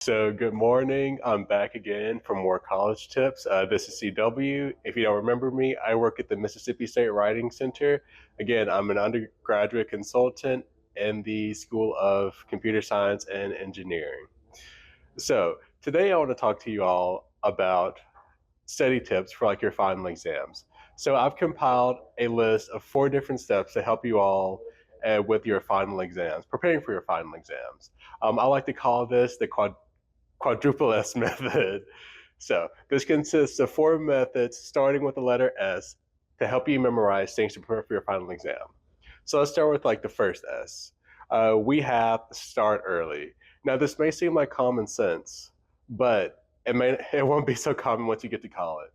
So good morning. I'm back again for more college tips. This is CW. If you don't remember me, I work at the Mississippi State Writing Center. Again, I'm an undergraduate consultant in the School of Computer Science and Engineering. So today I want to talk to you all about study tips for like your final exams. So I've compiled a list of 4 different steps to help you all with your final exams, preparing for your final exams. I like to call this the quadruple S method. So this consists of 4 methods starting with the letter S to help you memorize things to prepare for your final exam. So let's start with like the first S. We have start early. Now this may seem like common sense, but it won't be so common once you get to college.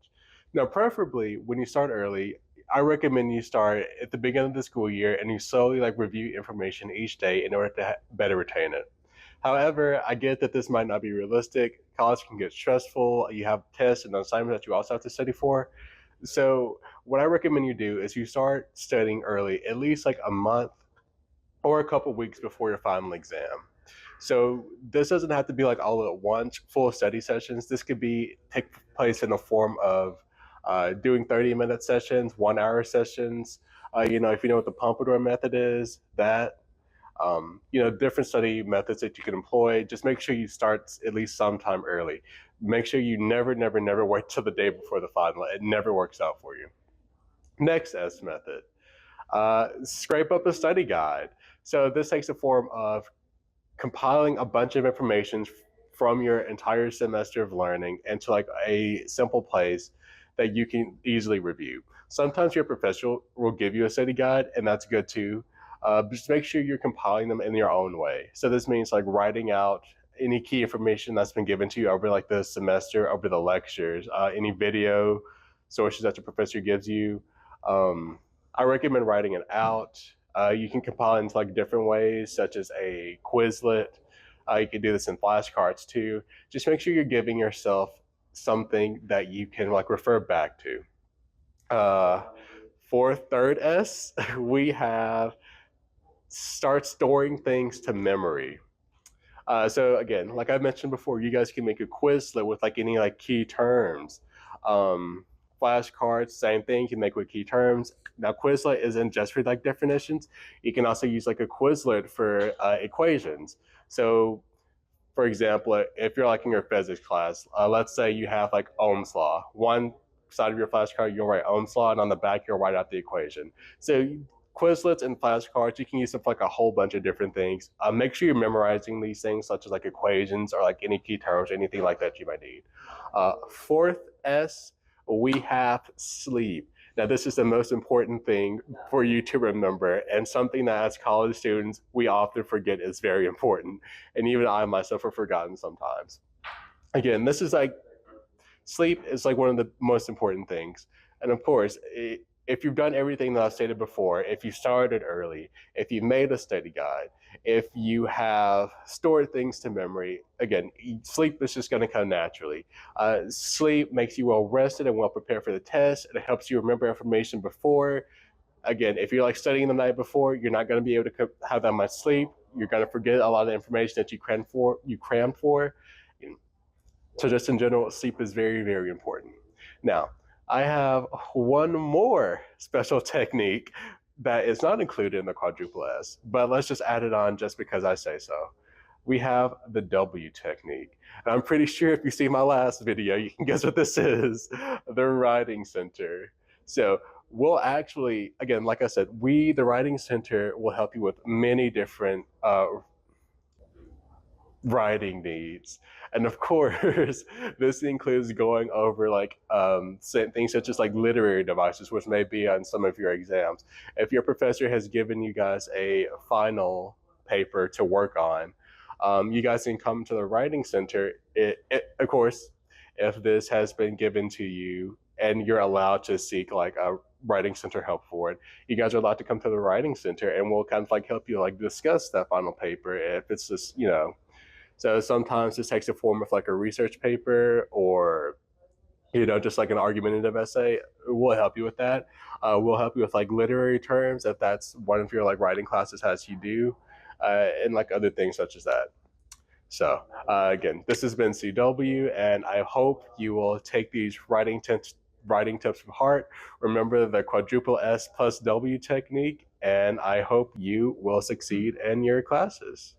Now, preferably when you start early, I recommend you start at the beginning of the school year and you slowly like review information each day in order to better retain it. However, I get that this might not be realistic. College can get stressful. You have tests and assignments that you also have to study for. So, what I recommend you do is you start studying early, at least like a month or a couple weeks before your final exam. So, this doesn't have to be like all at once, full study sessions. This could be take place in the form of doing 30-minute sessions, 1 hour sessions. If you know what the Pompadour method is, that different study methods that you can employ. Just make sure you start at least sometime early. Make sure you never wait till the day before the final. It never works out for you. Next S method, scrape up a study guide. So this takes the form of compiling a bunch of information from your entire semester of learning into like a simple place that you can easily review. Sometimes your professor will give you a study guide, and that's good too. Just make sure you're compiling them in your own way. So this means like writing out any key information that's been given to you over like the semester, over the lectures, any video sources that the professor gives you. I recommend writing it out. You can compile it into like different ways, such as a Quizlet. You can do this in flashcards too. Just make sure you're giving yourself something that you can like refer back to. For third S, we have start storing things to memory. So again, like I mentioned before, you guys can make a Quizlet with like any like key terms. Flashcards, same thing, you can make with key terms. Now Quizlet isn't just for like definitions. You can also use like a Quizlet for equations. So for example, if you're like in your physics class, let's say you have like Ohm's law. One side of your flashcard, you'll write Ohm's law, and on the back, you'll write out the equation. So Quizlets and flashcards, you can use them for like a whole bunch of different things. Make sure you're memorizing these things, such as like equations or like any key terms, anything like that you might need. Fourth S, we have sleep. Now, this is the most important thing for you to remember, and something that as college students, we often forget is very important. And even I myself have forgotten sometimes. Again, this is like sleep is like one of the most important things. And of course, if you've done everything that I've stated before, if you started early, if you made a study guide, if you have stored things to memory, again, sleep is just going to come naturally. Sleep makes you well rested and well prepared for the test. It helps you remember information before. Again, if you're like studying the night before, you're not going to be able to have that much sleep. You're going to forget a lot of the information that you crammed for. So just in general, sleep is very important. Now, I have one more special technique that is not included in the quadruple S, but let's just add it on just because I say so. We have the W technique. And I'm pretty sure if you see my last video, you can guess what this is, the writing center. So we'll actually, again, like I said, the writing center will help you with many different writing needs. And of course, this includes going over like things such as like literary devices, which may be on some of your exams. If your professor has given you guys a final paper to work on, you guys can come to the writing center. Of course, if this has been given to you and you're allowed to seek like a writing center help for it, you guys are allowed to come to the writing center and we'll kind of like help you like discuss that final paper if it's just, so sometimes this takes the form of like a research paper or, just like an argumentative essay. We'll help you with that. We'll help you with like literary terms if that's one of your like writing classes has you do, and like other things such as that. So again, this has been CW, and I hope you will take these writing tips from heart. Remember the quadruple S plus W technique, and I hope you will succeed in your classes.